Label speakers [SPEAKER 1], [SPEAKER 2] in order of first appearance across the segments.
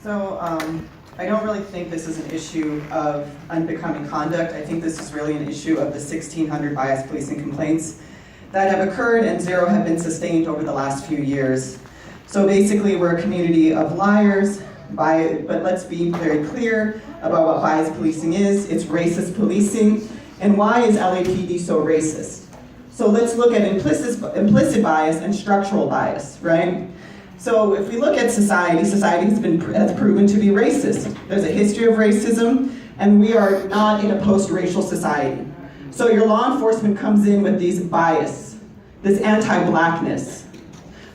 [SPEAKER 1] So I don't really think this is an issue of unbecoming conduct. I think this is really an issue of the 1,600 bias policing complaints that have occurred and 0 have been sustained over the last few years. So basically we're a community of liars, but let's be very clear about what bias policing is. It's racist policing. And why is LAPD so racist? So let's look at implicit bias and structural bias, right? So if we look at society has proven to be racist. There's a history of racism, and we are not in a post-racial society. So your law enforcement comes in with these bias, this anti-blackness.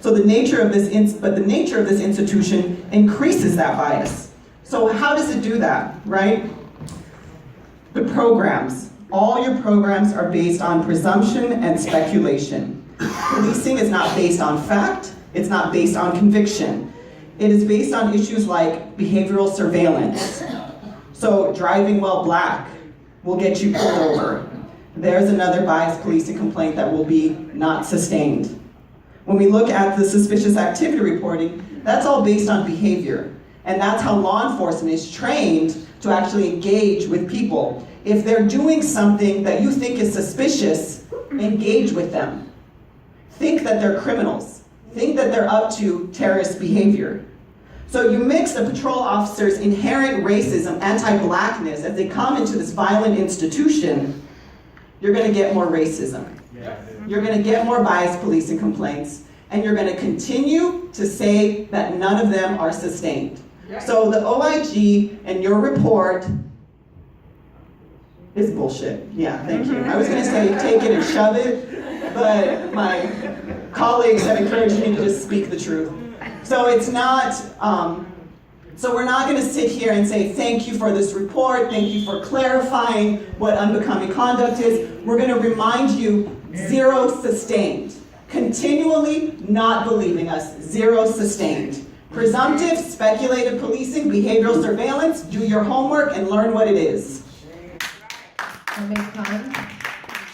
[SPEAKER 1] So the nature of this institution increases that bias. So how does it do that, right? The programs. All your programs are based on presumption and speculation. Policing is not based on fact. It's not based on conviction. It is based on issues like behavioral surveillance. So driving while black will get you pulled over. There's another bias policing complaint that will be not sustained. When we look at the suspicious activity reporting, that's all based on behavior. And that's how law enforcement is trained to actually engage with people. If they're doing something that you think is suspicious, engage with them. Think that they're criminals. Think that they're up to terrorist behavior. So you mix the patrol officer's inherent racism, anti-blackness, as they come into this violent institution, you're going to get more racism. You're going to get more bias policing complaints, and you're going to continue to say that none of them are sustained. So the OIG and your report is bullshit. Yeah, thank you. I was going to say take it and shove it, but my colleagues have encouraged me to just speak the truth. So it's not, so we're not going to sit here and say thank you for this report, thank you for clarifying what unbecoming conduct is. We're going to remind you 0 sustained. Continually not believing us, 0 sustained. Presumptive, speculative policing, behavioral surveillance, do your homework and learn what it is.
[SPEAKER 2] That makes time.